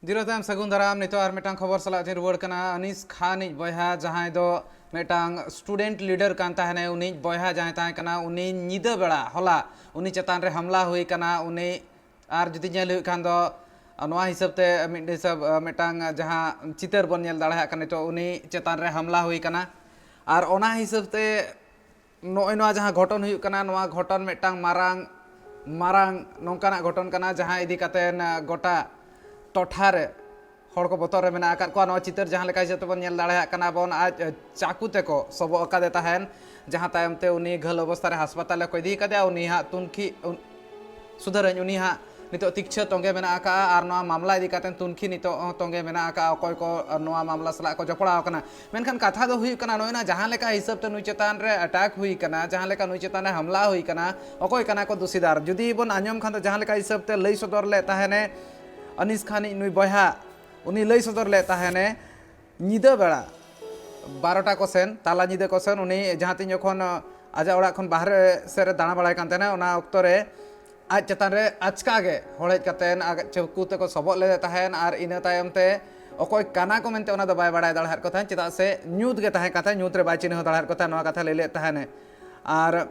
जिरोताम सगुन दाराम नितो और मेटांग खबर सला दिन रुवाड़ कना अनीस खान बयहा जहां दो मेटांग स्टूडेंट लीडर कान ताहने उनी बयहा जहां ताहे कना उनी निदा बेड़ा होला उनी चेतान रे हमला हुई कना उनी आर जुदी नेल हुई खान दो नवा हिसाब ते मिड हिसाब मेटांग जहां चितर बन नेल दाड़ा कने तो उनी चेतान रे हमला हुई कना आर ओना हिसाब ते नोय नवा जहां घटन हुई कना नवा घटन मेटांग मारांग मारांग नोंकाना घटन कना जहां इदी कातेन गोटा टोठारे हड़ को बतर में चितर जहाँ लेका हिसाब तेबन नेल दाड़ा कना बन आज चाकू तेको सबो अकादे ताहेन जहाँ तायमते उनी घल अवस्था रे हासपाताल को इदी कदे उनी हा तुनखी सुधरन उनी हा नितो तिक्ष तोंगे मेना आका आर नवा मामला इदी कातेन तुनखी नितो तोंगे मेना आका अकोय को नवा मामला सला को जपड़ा कना मेनखान कथा दो हुई कना नोयना जहाँ लेका हिसाब ते नुई चेतान रे अटैक हुई कना जहाँ लेका नुई चेतान रे हमला हुई कना अकोय कना को दोषीदार जुदी बन आंजम खान जहाँ लेका हिसाब ते लई सदर ले ताहेने अनीस खान नुई बयहा उनी लई सदर ले ताहेने निदा बेड़ा 12टा कोसेन ताला निदा कोसेन उनी जहाँ तीन जखन आजा ओड़ा खन बाहरे से दाणा बड़ाय कान तेने ओना ऑक्तो रे आज चेतान रे आचका गे हड़ेज कातेन चौकू तेको सबक ले ताहेन आर इना तायम ते अकोय काना को मेनते ओना दो बाय बाड़ाय दाड़ार को ताहेन चेदा से न्यूत गे ताहेन कथा न्यूत रे बाय चिन्ह दाड़ार को ताहेन नवा कथा ले ले ताहेने आर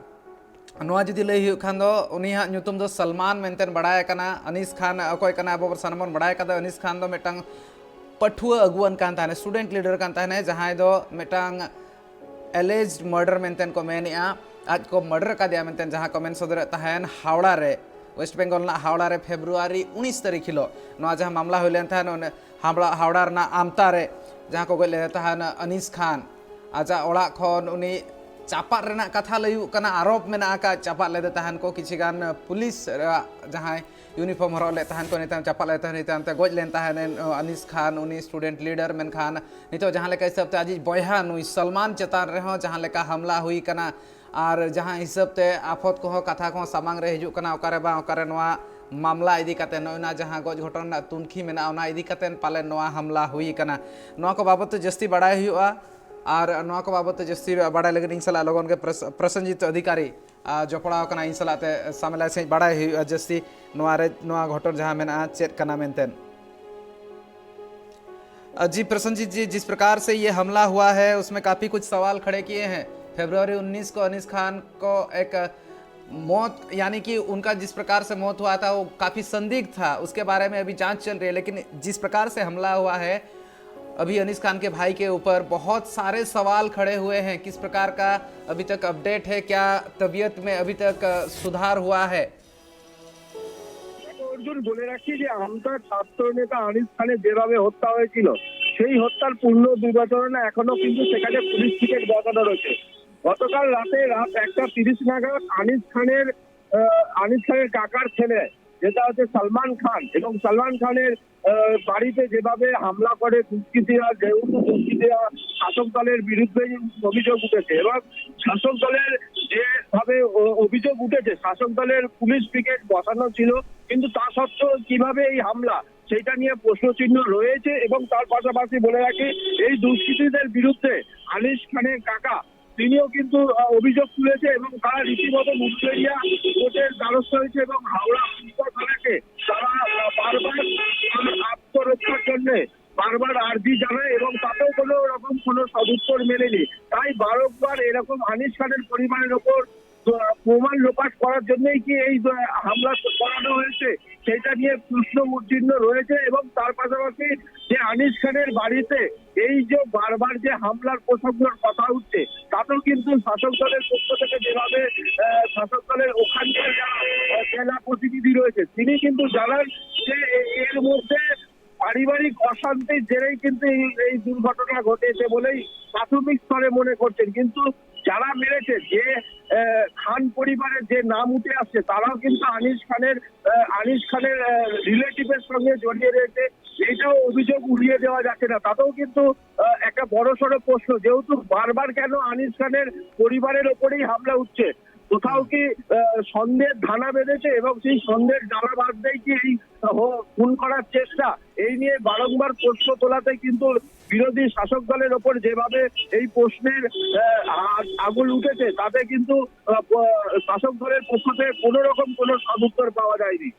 नवा जुदी लई हुई खान दो उनी हा ᱧᱩᱛᱩᱢ दो सलमान मेनतेन बड़ाय कना अनीस खान अकोय कना अब सानमन बड़ाय कदा अनीस खान दो मेटांग पठुआ अगुवन कान ताने स्टूडेंट लीडर कान ताने जहां दो मेटांग एलेज्ड मर्डर मेनतेन को मेनिया आज को मर्डर का दिया मेनतेन जहां को मेन सदर ताहेन हावड़ा रे वेस्ट बेंगल ना हावड़ा रे फेब्रुआरी 19 तारीख हिलो नवा जहां मामला हुइलेन ताहेन हावड़ा ना आमता रे जहां को गले ताहेन अनीस खान आजा ओड़ा खन उनी चापा रेना कथा लयु कना आरोप मेना आका चापा लेदे ताहन को किछि गान पुलिस जहां यूनिफॉर्म हरो ले ताहन को निताम चापा ले ताहन निताम ते गोज लेन ताहन अनीस खान उनी स्टूडेंट लीडर मेन खान नितो जहां लेका हिसाब ते आज बयहा नुई सलमान चेतान रे हो जहां लेका हमला हुई कना आर जहां हिसाब ते आफत को कथा को सामांग रे हिजु कना ओकारे बा ओकारे नवा मामला इदी काते नोना जहां गज घटना तुनखी मेना ओना इदी काते पाले नवा हमला हुई कना नवा को बाबत जस्ती बड़ाय हुआ और नवा को बाबत जस्ती बड़ा लगे इन सला लोगन के प्रसंजित अधिकारी जपड़ा कना इन सलाते सामला से बड़ा जस्ती नवा घटन जहां मेना चेत कना मेनतेन जी प्रसंजित जी जिस प्रकार से ये हमला हुआ है उसमें काफ़ी कुछ सवाल खड़े किए हैं। फरवरी 19 को अनीस खान को एक मौत यानी कि उनका जिस प्रकार से मौत हुआ था वो काफ़ी संदिग्ध था, उसके बारे में अभी जांच चल रही है, लेकिन जिस प्रकार से हमला हुआ है अभी अनीस खान के भाई के ऊपर बहुत सारे सवाल खड़े हुए हैं। किस प्रकार का अभी तक अपडेट है, क्या तबीयत में अभी तक सुधार हुआ है? अर्जुन बोले राखी যে আমতার ছাত্র নেতা আনিস খানের যেভাবে হত্যা হয়েছিল সেই হত্যার পূর্ণ বিবেচনা এখনো কিন্তু সেখানে পুলিশ থেকে বসানো রয়েছে। গতকাল রাতে রাত 1:30 নাগাদ আনিস খানের কাকার ছেলে যেটা হচ্ছে সালমান খান এবং সালমান খানের বাড়িতে যেভাবে হামলা করে দুষ্কৃতীরা, যেহেতু দুষ্কৃতীরা শাসক দলের বিরুদ্ধে অভিযোগ উঠেছে এবং শাসক দলের যেভাবে অভিযোগ উঠেছে শাসক দলের পুলিশ ব্রিগেড বসানো ছিল, কিন্তু তা সত্ত্বেও কিভাবে এই হামলা সেটা নিয়ে প্রশ্নচিহ্ন রয়েছে। এবং তার পাশাপাশি বলে রাখি এই দুষ্কৃতীদের বিরুদ্ধে আনিস খানের কাকা তিনিও কিন্তু অভিযোগ তুলেছে এবং তারা রীতিমতো মুসলিয়া কোর্টের দ্বারস্থ হয়েছে এবং হাওড়া পুলিশ থানাকে তারা বারবার আত্মরক্ষার জন্য বারবার আর্জি জানায় এবং তাতেও কোনো রকম কোনো সদুত্তর মেলেনি। তাই বারবার এরকম আনিস খানের পরিবারের ওপর প্রমাণ লোপাট করার জন্যই কি এই হামলা করানো হয়েছে সেটা নিয়ে প্রশ্ন চিহ্ন রয়েছে। এবং তার পাশাপাশি যে আনিস খানের বাড়িতে এই যে বারবার যে হামলার প্রসঙ্গের কথা উঠছে তাতেও কিন্তু শাসক দলের পক্ষ থেকে যেভাবে শাসক দলের ওখানকার যারা জেলা প্রতিনিধি রয়েছে তিনি কিন্তু জানান যে এর মধ্যে পারিবারিক অশান্তির জেরেই কিন্তু এই দুর্ঘটনা ঘটেছে বলেই প্রাথমিক স্তরে মনে করছেন। কিন্তু যারা মেরেছে যে খান পরিবারের যে নাম উঠে আসছে তারাও কিন্তু আনিস খানের রিলেটিভের সঙ্গে জড়িয়ে রয়েছে, এইটাও অভিযোগ উড়িয়ে দেওয়া যাচ্ছে না। তাতেও কিন্তু একটা বড়সড় প্রশ্ন, যেহেতু বারবার কেন আনিস খানের পরিবারের ওপরেই হামলা উঠছে, কোথাও কি সন্দেহের ধানা বেঁধেছে এবং সেই সন্দেহের ডানা বাঁধতেই কি এই খুন করার চেষ্টা, এই নিয়ে বারংবার প্রশ্ন তোলাতে কিন্তু বিরোধী শাসক দলের ওপর যেভাবে এই প্রশ্নের আগুন উঠেছে তাতে কিন্তু শাসক দলের পক্ষ থেকে কোনো রকম কোনো সদুত্তর পাওয়া যায়নি।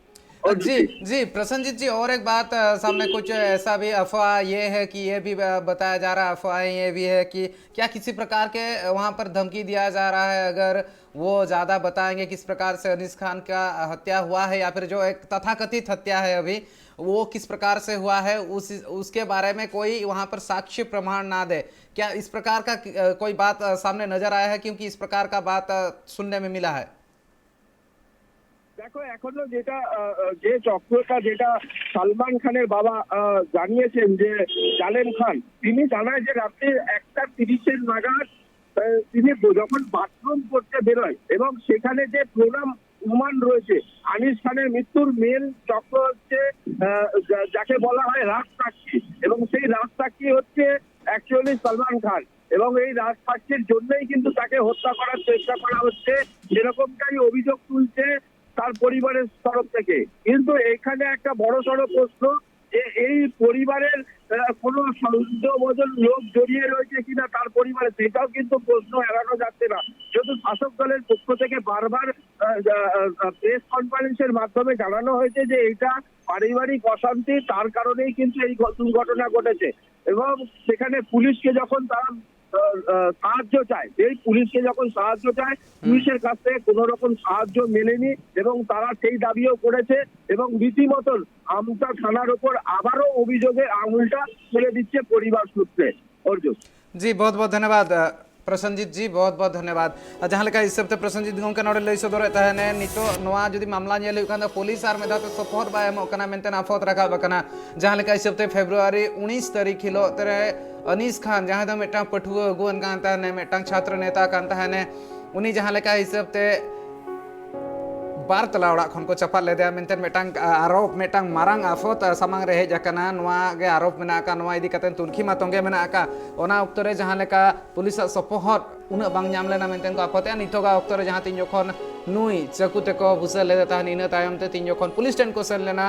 और जी जी प्रसन्नजीत जी, और एक बात सामने कुछ ऐसा भी अफवाह ये है कि ये भी बताया जा रहा है, अफवाहें ये भी है कि क्या किसी प्रकार के वहाँ पर धमकी दिया जा रहा है, अगर वो ज़्यादा बताएंगे किस प्रकार से अनीस खान का हत्या हुआ है, या फिर जो एक तथाकथित हत्या है अभी वो किस प्रकार से हुआ है, उसके बारे में कोई वहाँ पर साक्ष्य प्रमाण ना दे, क्या इस प्रकार का कोई बात सामने नजर आया है? क्योंकि इस प्रकार का बात सुनने में मिला है। দেখো এখনো যেটা যে চক্রটা যেটা সালমান খানের বাবা জানিয়েছেন যে জালেম খান, তিনি জানায় যে রাত্রি 1:30 নাগাদ তিনি যখন বাথরুম করতে বেরোয় এবং সেখানে যে প্রণাম প্রমাণ রয়েছে, আনিস খানের মৃত্যুর মেন চক্র হচ্ছে যাকে বলা হয় রাজ সাক্ষী, এবং সেই রাজ সাক্ষী হচ্ছে অ্যাকচুয়ালি সালমান খান, এবং এই রাজ সাক্ষীর জন্যই কিন্তু তাকে হত্যা করার চেষ্টা করা হচ্ছে, এরকমটাই অভিযোগ তুলছে তার পরিবারের তরফ থেকে। কিন্তু এখানে একটা বড় সড় প্রশ্ন যে এই পরিবারের কোনো সন্দেহভাজন লোক জড়িয়ে রয়েছে কিনা তার পরিবারে, সেটাও কিন্তু প্রশ্ন এড়ানো যাচ্ছে না। যেহেতু শাসক দলের পক্ষ থেকে বারবার প্রেস কনফারেন্সের মাধ্যমে জানানো হয়েছে যে এটা পারিবারিক অশান্তি, তার কারণেই কিন্তু এই দুর্ঘটনা ঘটেছে, এবং সেখানে পুলিশকে যখন তারা সাহায্য চায়, এই পুলিশকে যখন সাহায্য চায়, পুলিশের কাছ থেকে কোন রকম সাহায্য মেলেনি, এবং তারা সেই দাবিও করেছে, এবং রীতিমতন আমতা থানার উপর আবারও অভিযোগের আঙুলটা তুলে দিচ্ছে পরিবার সূত্রে। অর্জুন जी बहुत बहुत धन्यवाद प्रसन्नजीत जी, बहुत बहुत धन्यवाद। जहाँ लेका हिसाब से प्रसन्नजीत गंके नोडे लई सदर तहने नितो नोआ जुदी मामला नेल हुई खान पुलिस आर में दाते सपोर्ट बाय एमो कना मेंटेन आफत रखा बकना। जहाँ लेका हिसाब से फेब्रुआरी 19 तारीख हिलो तेरे अनीस खान जहाँ द मेटा पठुआ गुन कांता ने मेटा छात्र नेता कांता है उनी जहाँ लेका हिसाब से बार तला ओड़ा खन को चपा ले दे मेंटेन मेटांग आरोप मेटांग मारांग आफत सामांग रे हेज अकना नोआ गे आरोप मेना का नोआ इदी कतेन तुनखी मातोंगे मेना का ओना उक्तो रे जहाँ लेका पुलिस सपोहट उना बांग ᱧᱟᱢ ᱞᱮᱱᱟ ᱢᱮᱱᱛᱮᱱ ᱠᱚ ᱟᱯᱚᱛᱮ ᱱᱤᱛᱚᱜᱟ ᱚᱠᱛᱚ ᱨᱮ ᱡᱟᱦᱟᱸ ᱛᱤᱧ ᱡᱚᱠᱷᱚᱱ ᱱᱩᱭ ᱪᱟᱠᱩ ᱛᱮᱠᱚ ᱵᱩᱥᱟᱹ ᱞᱮᱫᱟ ᱛᱟᱦᱮᱱ ᱤᱱᱟᱹ ᱛᱟᱭᱚᱢ ᱛᱮ ᱛᱤᱧ ᱡᱚᱠᱷᱚᱱ ᱯᱩᱞᱤᱥ ᱴᱷᱮᱱ ᱠᱚ ᱥᱮᱱ ᱞᱮᱱᱟ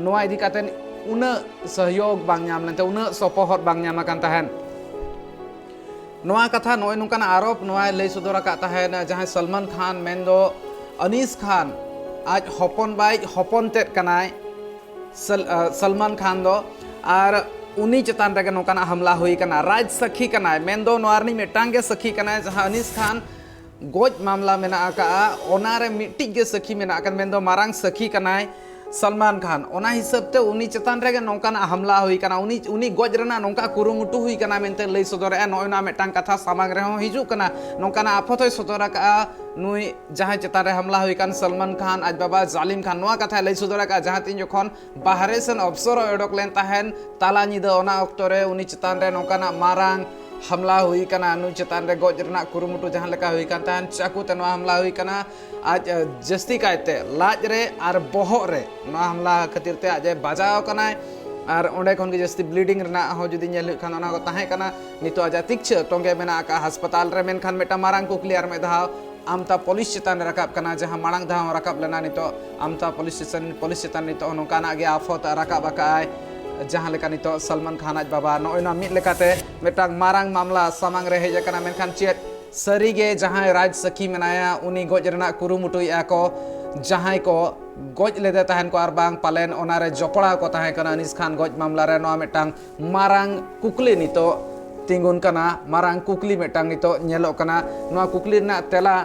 ᱱᱚᱣᱟ ᱤᱫᱤ ᱠᱟᱛᱮᱱ ᱩᱱᱟᱹᱜ ᱥᱚᱦᱭᱳᱜ ᱵᱟᱝ ᱧᱟᱢ ᱞᱮᱱᱛᱮ ᱩᱱᱟᱹᱜ ᱥᱚᱯᱚᱦᱚᱫ ᱵᱟᱝ ᱧᱟᱢ ᱟᱠᱟᱱ ᱛᱟᱦᱮᱱ ᱱᱚᱣᱟ ᱠᱟᱛᱷᱟ ᱱᱚᱜᱼᱚᱭ ᱱᱚᱝᱠᱟᱱ ᱟᱨᱳᱯ ᱱᱚᱣᱟ ᱞᱟᱹᱭ ᱥᱚᱫᱚᱨ ᱟᱠᱟᱫ ᱛᱟᱦᱮᱱ ᱡᱟᱦᱟᱸᱭ सलमान खान मेनदो अनीस खान आज हपन बाई हपन तेद कनाय सलमान खान दो और उनी चतान रे नौकाना हमला हुई कना राज सखी कनाय मेनदो नोआरनी मेटांग गे सखी कनाय जहां अनीस खान गोज मामला मेना आका ओनारे मिट्टी गे सखी मेना आका मेनदो मारांग सखी कनाय सलमान खान ओना हिसाब ते उनी चतान रे नौकाना हमला हुई कना उनी गोज रेना नौका कुरुमुटु हुई कना मेनते लई सदरे नोयना मेटांग कथा सामांग रे हो हिजु कना नौकाना आफत होय सदर आका नुई जहाँ चेतान रे हमला हुई कान सलमान खान आज बाबा जालिम खान नोआ कथा लई सदर आका जहाँ तीन जखन बाहरे सेन अवसर ओडक लेन ताहेन ताला निदा ओना अक्तो रे उनी चेतान रे नौकाना मारांग हमला हुई कना नु चेतान रे गोज रेना कुरुमुटु जहाँ लेका हुई कान ताहेन चाकू ते नोआ हमला हुई कना आज जस्ती कायते लाज रे आर बोहग रे नोआ हमला खातिर ते आज बाजाव कनाय और ओंडे खन के जस्ती ब्लीडिंग रेना हो जुदी नेल खान ओना को ताहे कना नितो आज तिक्ष टोंगे मेना आका अस्पताल रे मेन खान मेटा मारांग कुकली आर में धाव आमता पुलिस चेतान रकाब कना जहाँ मांग धाव रकाब लेना नितो आमता पुलिस चेतान नितो नोकाना गे आफत रकाब आकाय जहाँ लेका नितो सलमान खान आज बाबा नोयना मिट लेकाते मेटांग मारांग मामला सामांग रे हेज कना मेनखान चेत सरीगे जहाँ राज सखी मेनाया उनी गोज रेना कुरुमुटुया को जहाँ को गोज लेदे तहन को आर बांग पालेन ओनारे जपड़ा को ताहे कना अनीस खान गोज मामला रे नोआ मेटांग मारांग कुकली नितो तिंगुन कना मारांग कुकली मेटांग नितो नेलो कना नोआ कुकली ना तेला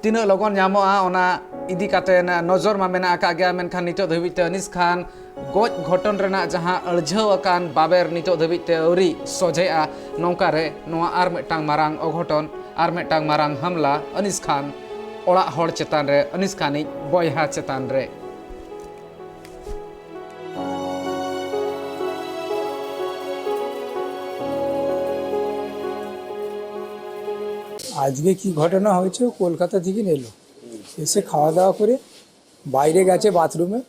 तीना लगन ᱧᱟᱢᱚᱜᱼᱟ ओना इदी कातेन नजर मा मेना आका गया मेनखान नितो धबिते अनीस खान गोज घटन रेना जहाँ अळझाव अकान बाबेर नितो धबिते औरी सोझेआ नौका रे नोआ आर मेटांग मारांग अघटन आर मेटांग मारांग हमला अनीस खान ओड़ा हर चेतान रे अनीस खानी बयहा चेतान रे আজকে কি ঘটনা হয়েছে কলকাতা থেকে এলো এসে খাওয়া দাওয়া করে বাইরে গেছে বাথরুমে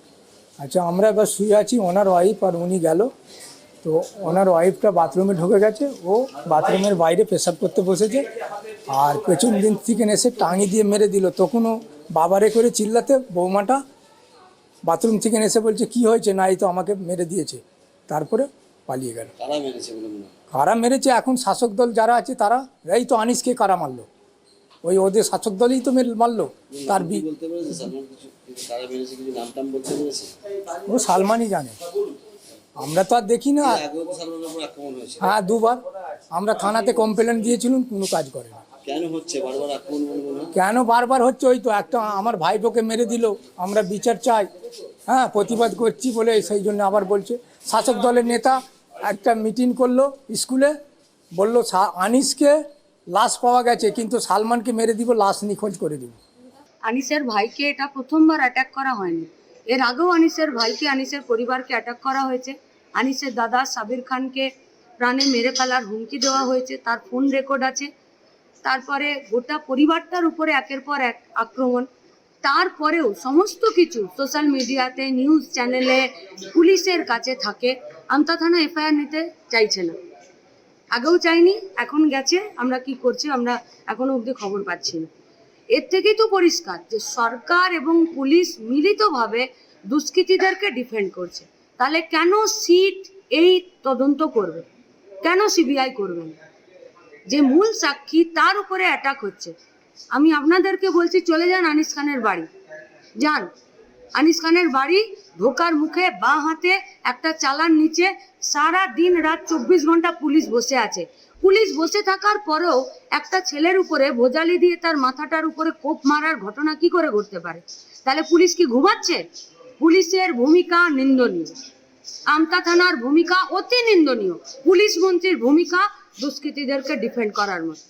আচ্ছা আমরা এবার শুয়ে আছি ওনার ওয়াইফ আর উনি গেল তো ওনার ওয়াইফটা বাথরুমে ঢুকে গেছে ও বাথরুমের বাইরে পেশাব করতে বসেছে আর পেছন দিন থেকে এসে টাঙি দিয়ে মেরে দিল তখনও বাবারে করে চিল্লাতে বৌমাটা বাথরুম থেকে এসে বলছে কি হয়েছে না এই তো আমাকে মেরে দিয়েছে তারপরে পালিয়ে গেল কারা মেরেছে এখন শাসক দল যারা আছে তারা এই তো আনিসকে কারা মারলো ওই ওদের শাসক দলই তো মারলো তার বলতে পেরেছে সালমান কিছু কারা মেরেছে, কিছু নাম টাম বলতে পেরেছে? ও সালমানই জানে, আমরা তো আর দেখি না। আগেও তো সালমানের উপর আক্রমণ হয়েছে। হ্যাঁ, দুবার আমরা থানাতে কমপ্লেন দিয়েছিলাম, কোনো কাজ করে না। কেন হচ্ছে বারবার আক্রমণ মনে হয়? কেন বারবার হচ্ছে? ওই তো একটা আমার ভাইপোকে মেরে দিল, আমরা বিচার চাই, হ্যাঁ প্রতিবাদ করছি বলে সেই জন্য আবার বলছে। শাসক দলের নেতা একটা মিটিং করলো স্কুলে, বললো আনিসকে লাশ পাওয়া গেছে কিন্তু সালমানকে মেরে দিব, লাশ নিখোঁজ করে দিব। আনিসের ভাইকে এটা প্রথমবার অ্যাটাক করা হয়নি, এর আগেও আনিসের ভাইকে, আনিসের পরিবারকে অ্যাটাক করা হয়েছে। আনিসের দাদা সাবির খানকে প্রাণে মেরে ফেলার হুমকি দেওয়া হয়েছে, তার ফোন রেকর্ড আছে। তারপরে গোটা পরিবারটার উপরে একের পর এক আক্রমণ। তারপরেও সমস্ত কিছু সোশ্যাল মিডিয়াতে, নিউজ চ্যানেলে, পুলিশের কাছে থাকে। আমতা থানা এফআইআর নিতে চাইছে না, আগেও চাইনি, এখন গেছে। আমরা কি করছি আমরা এখনো অবধি খবর পাচ্ছি না। এর থেকেই তো পরিষ্কার যে সরকার এবং পুলিশ মিলিতভাবে দুষ্কৃতীদেরকে ডিফেন্ড করছে। তাহলে কেন সিট এই তদন্ত করবে, কেন সিবিআই করবে না? যে মূল সাক্ষী তার উপরে অ্যাটাক হচ্ছে। আমি আপনাদেরকে বলছি, চলে যান আনিস খানের বাড়ি, যান আনিস খানের বাড়ি, ঢোকার মুখে বাঁ হাতে একটা চালার নিচে সারা দিন রাত 24 ঘন্টা পুলিশ বসে আছে। পুলিশ বসে থাকার পরেও একটা ছেলের উপরে ভোজালি দিয়ে তার মাথাটার উপরে কোপ মারার ঘটনা কি করে ঘটতে পারে? তাহলে পুলিশ কি ঘুমাচ্ছে? পুলিশের ভূমিকা নিন্দনীয়, আমতা থানার ভূমিকা অতি নিন্দনীয়, পুলিশ মন্ত্রীর ভূমিকা দুষ্কৃতীদেরকে ডিফেন্ড করার মতো।